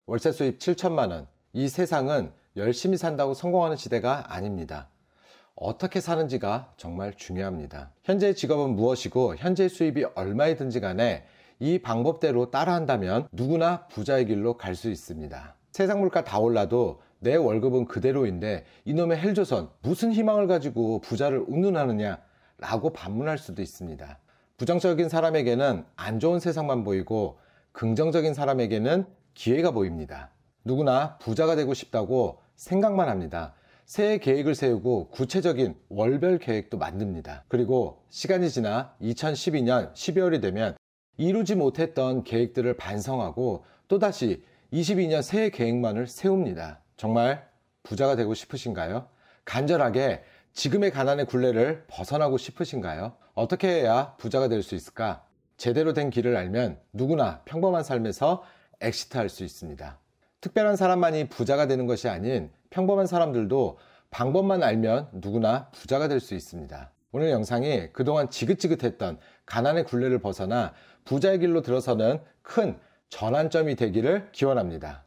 월세 수입 7천만 원. 이 세상은 열심히 산다고 성공하는 시대가 아닙니다. 어떻게 사는지가 정말 중요합니다. 현재의 직업은 무엇이고 현재의 수입이 얼마이든지 간에 이 방법대로 따라한다면 누구나 부자의 길로 갈 수 있습니다. 세상 물가 다 올라도 내 월급은 그대로인데 이놈의 헬조선 무슨 희망을 가지고 부자를 운운하느냐 라고 반문할 수도 있습니다. 부정적인 사람에게는 안 좋은 세상만 보이고 긍정적인 사람에게는 기회가 보입니다. 누구나 부자가 되고 싶다고 생각만 합니다. 새해 계획을 세우고 구체적인 월별 계획도 만듭니다. 그리고 시간이 지나 2012년 12월이 되면 이루지 못했던 계획들을 반성하고 또다시 22년 새해 계획만을 세웁니다. 정말 부자가 되고 싶으신가요? 간절하게 지금의 가난의 굴레를 벗어나고 싶으신가요? 어떻게 해야 부자가 될 수 있을까? 제대로 된 길을 알면 누구나 평범한 삶에서 엑시트할 수 있습니다. 특별한 사람만이 부자가 되는 것이 아닌 평범한 사람들도 방법만 알면 누구나 부자가 될 수 있습니다. 오늘 영상이 그동안 지긋지긋했던 가난의 굴레를 벗어나 부자의 길로 들어서는 큰 전환점이 되기를 기원합니다.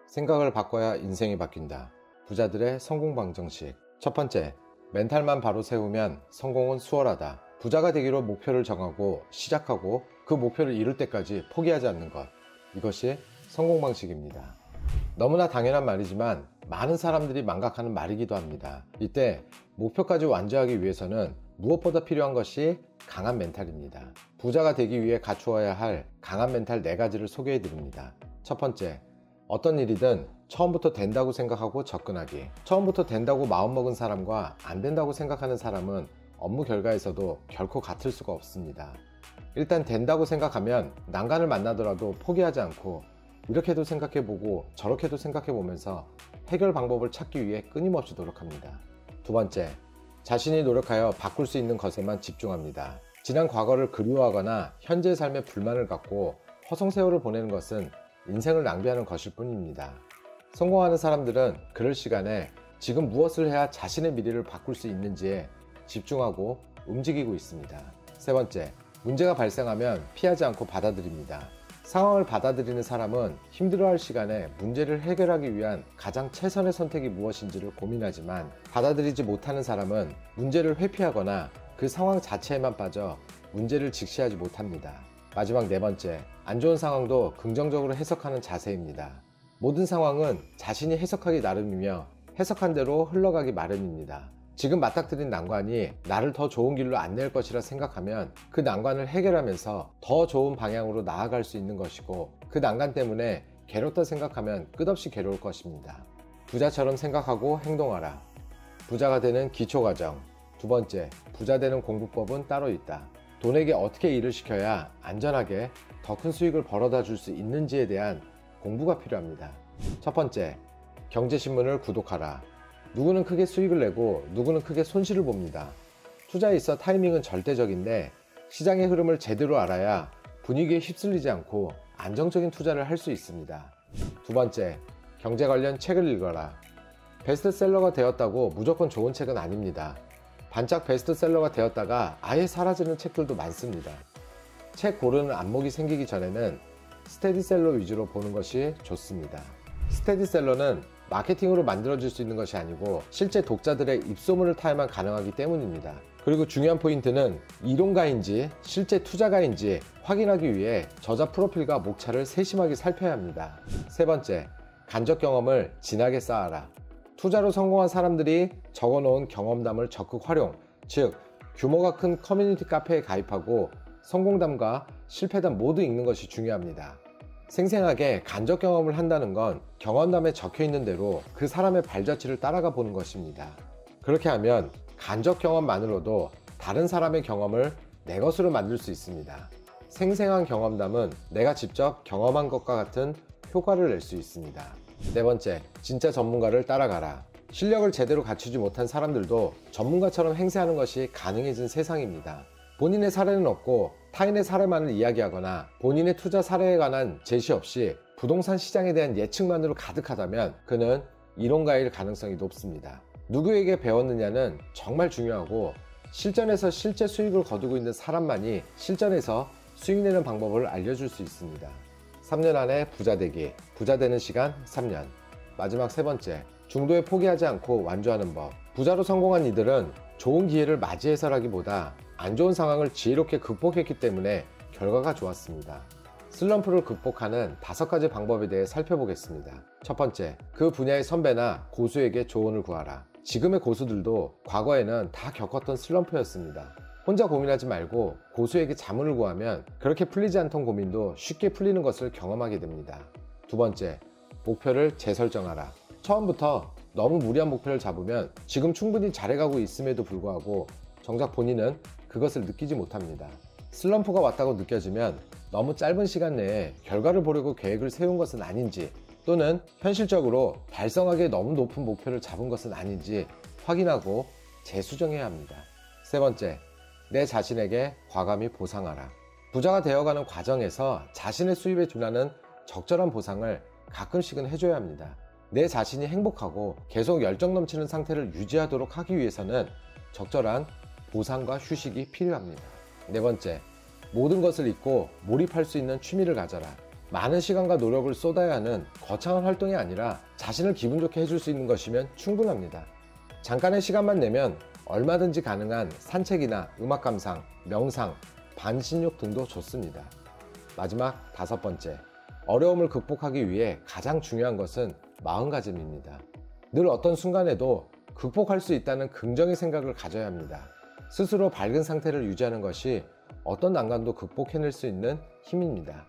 생각을 바꿔야 인생이 바뀐다. 부자들의 성공 방정식. 첫 번째, 멘탈만 바로 세우면 성공은 수월하다. 부자가 되기로 목표를 정하고 시작하고 그 목표를 이룰 때까지 포기하지 않는 것. 이것이 성공 방식입니다. 너무나 당연한 말이지만 많은 사람들이 망각하는 말이기도 합니다. 이때 목표까지 완주하기 위해서는 무엇보다 필요한 것이 강한 멘탈입니다. 부자가 되기 위해 갖추어야 할 강한 멘탈 4가지를 소개해 드립니다. 첫 번째, 어떤 일이든 처음부터 된다고 생각하고 접근하기. 처음부터 된다고 마음먹은 사람과 안 된다고 생각하는 사람은 업무 결과에서도 결코 같을 수가 없습니다. 일단 된다고 생각하면 난간을 만나더라도 포기하지 않고 이렇게도 생각해보고 저렇게도 생각해보면서 해결 방법을 찾기 위해 끊임없이 노력합니다. 두 번째, 자신이 노력하여 바꿀 수 있는 것에만 집중합니다. 지난 과거를 그리워하거나 현재의 삶에 불만을 갖고 허송세월을 보내는 것은 인생을 낭비하는 것일 뿐입니다. 성공하는 사람들은 그럴 시간에 지금 무엇을 해야 자신의 미래를 바꿀 수 있는지에 집중하고 움직이고 있습니다. 세 번째, 문제가 발생하면 피하지 않고 받아들입니다. 상황을 받아들이는 사람은 힘들어할 시간에 문제를 해결하기 위한 가장 최선의 선택이 무엇인지를 고민하지만 받아들이지 못하는 사람은 문제를 회피하거나 그 상황 자체에만 빠져 문제를 직시하지 못합니다. 마지막 네 번째, 안 좋은 상황도 긍정적으로 해석하는 자세입니다. 모든 상황은 자신이 해석하기 나름이며 해석한 대로 흘러가기 마련입니다. 지금 맞닥뜨린 난관이 나를 더 좋은 길로 안낼 것이라 생각하면 그 난관을 해결하면서 더 좋은 방향으로 나아갈 수 있는 것이고 그 난관 때문에 괴롭다 생각하면 끝없이 괴로울 것입니다. 부자처럼 생각하고 행동하라. 부자가 되는 기초과정. 두 번째, 부자 되는 공부법은 따로 있다. 돈에게 어떻게 일을 시켜야 안전하게 더 큰 수익을 벌어다 줄 수 있는지에 대한 공부가 필요합니다. 첫 번째, 경제신문을 구독하라. 누구는 크게 수익을 내고 누구는 크게 손실을 봅니다. 투자에 있어 타이밍은 절대적인데 시장의 흐름을 제대로 알아야 분위기에 휩쓸리지 않고 안정적인 투자를 할 수 있습니다. 두 번째, 경제 관련 책을 읽어라. 베스트셀러가 되었다고 무조건 좋은 책은 아닙니다. 반짝 베스트셀러가 되었다가 아예 사라지는 책들도 많습니다. 책 고르는 안목이 생기기 전에는 스테디셀러 위주로 보는 것이 좋습니다. 스테디셀러는 마케팅으로 만들어질 수 있는 것이 아니고 실제 독자들의 입소문을 타야만 가능하기 때문입니다. 그리고 중요한 포인트는 이론가인지 실제 투자가인지 확인하기 위해 저자 프로필과 목차를 세심하게 살펴야 합니다. 세 번째, 간접 경험을 진하게 쌓아라. 투자로 성공한 사람들이 적어놓은 경험담을 적극 활용, 즉 규모가 큰 커뮤니티 카페에 가입하고 성공담과 실패담 모두 읽는 것이 중요합니다. 생생하게 간접 경험을 한다는 건 경험담에 적혀있는 대로 그 사람의 발자취를 따라가 보는 것입니다. 그렇게 하면 간접 경험만으로도 다른 사람의 경험을 내 것으로 만들 수 있습니다. 생생한 경험담은 내가 직접 경험한 것과 같은 효과를 낼 수 있습니다. 네 번째, 진짜 전문가를 따라가라. 실력을 제대로 갖추지 못한 사람들도 전문가처럼 행세하는 것이 가능해진 세상입니다. 본인의 사례는 없고 타인의 사례만을 이야기하거나 본인의 투자 사례에 관한 제시 없이 부동산 시장에 대한 예측만으로 가득하다면 그는 이론가일 가능성이 높습니다. 누구에게 배웠느냐는 정말 중요하고 실전에서 실제 수익을 거두고 있는 사람만이 실전에서 수익 내는 방법을 알려줄 수 있습니다. 3년 안에 부자 되기, 부자 되는 시간 3년. 마지막 세 번째, 중도에 포기하지 않고 완주하는 법. 부자로 성공한 이들은 좋은 기회를 맞이해서라기보다 안 좋은 상황을 지혜롭게 극복했기 때문에 결과가 좋았습니다. 슬럼프를 극복하는 5가지 방법에 대해 살펴보겠습니다. 첫 번째, 그 분야의 선배나 고수에게 조언을 구하라. 지금의 고수들도 과거에는 다 겪었던 슬럼프였습니다. 혼자 고민하지 말고 고수에게 자문을 구하면 그렇게 풀리지 않던 고민도 쉽게 풀리는 것을 경험하게 됩니다. 두 번째, 목표를 재설정하라. 처음부터 너무 무리한 목표를 잡으면 지금 충분히 잘해가고 있음에도 불구하고 정작 본인은 그것을 느끼지 못합니다. 슬럼프가 왔다고 느껴지면 너무 짧은 시간 내에 결과를 보려고 계획을 세운 것은 아닌지, 또는 현실적으로 달성하기에 너무 높은 목표를 잡은 것은 아닌지 확인하고 재수정해야 합니다. 세 번째, 내 자신에게 과감히 보상하라. 부자가 되어가는 과정에서 자신의 수입에 준하는 적절한 보상을 가끔씩은 해줘야 합니다. 내 자신이 행복하고 계속 열정 넘치는 상태를 유지하도록 하기 위해서는 적절한 보상과 휴식이 필요합니다. 네 번째, 모든 것을 잊고 몰입할 수 있는 취미를 가져라. 많은 시간과 노력을 쏟아야 하는 거창한 활동이 아니라 자신을 기분 좋게 해줄 수 있는 것이면 충분합니다. 잠깐의 시간만 내면 얼마든지 가능한 산책이나 음악 감상, 명상, 반신욕 등도 좋습니다. 마지막 5번째, 어려움을 극복하기 위해 가장 중요한 것은 마음가짐입니다. 늘 어떤 순간에도 극복할 수 있다는 긍정의 생각을 가져야 합니다. 스스로 밝은 상태를 유지하는 것이 어떤 난관도 극복해낼 수 있는 힘입니다.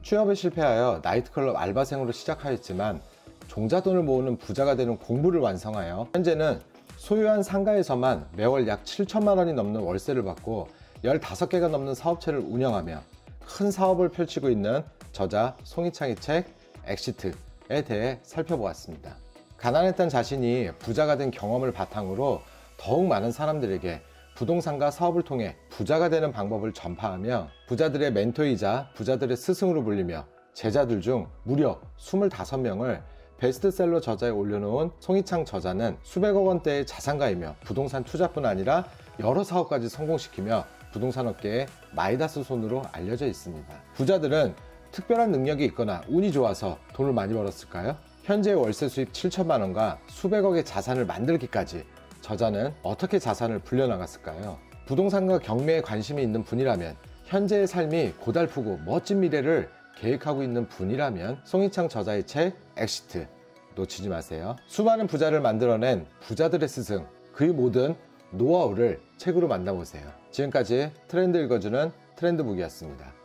취업에 실패하여 나이트클럽 알바생으로 시작하였지만 종잣돈을 모으는 부자가 되는 공부를 완성하여 현재는 소유한 상가에서만 매월 약 7천만 원이 넘는 월세를 받고 15개가 넘는 사업체를 운영하며 큰 사업을 펼치고 있는 저자 송희창의 책 엑시트에 대해 살펴보았습니다. 가난했던 자신이 부자가 된 경험을 바탕으로 더욱 많은 사람들에게 부동산과 사업을 통해 부자가 되는 방법을 전파하며 부자들의 멘토이자 부자들의 스승으로 불리며 제자들 중 무려 25명을 베스트셀러 저자에 올려놓은 송희창 저자는 수백억 원대의 자산가이며 부동산 투자뿐 아니라 여러 사업까지 성공시키며 부동산 업계의 마이다스 손으로 알려져 있습니다. 부자들은 특별한 능력이 있거나 운이 좋아서 돈을 많이 벌었을까요? 현재의 월세 수입 7천만 원과 수백억의 자산을 만들기까지 저자는 어떻게 자산을 불려나갔을까요? 부동산과 경매에 관심이 있는 분이라면, 현재의 삶이 고달프고 멋진 미래를 계획하고 있는 분이라면 송희창 저자의 책 엑시트 놓치지 마세요. 수많은 부자를 만들어낸 부자들의 스승, 그의 모든 노하우를 책으로 만나보세요. 지금까지 트렌드 읽어주는 트렌드북이었습니다.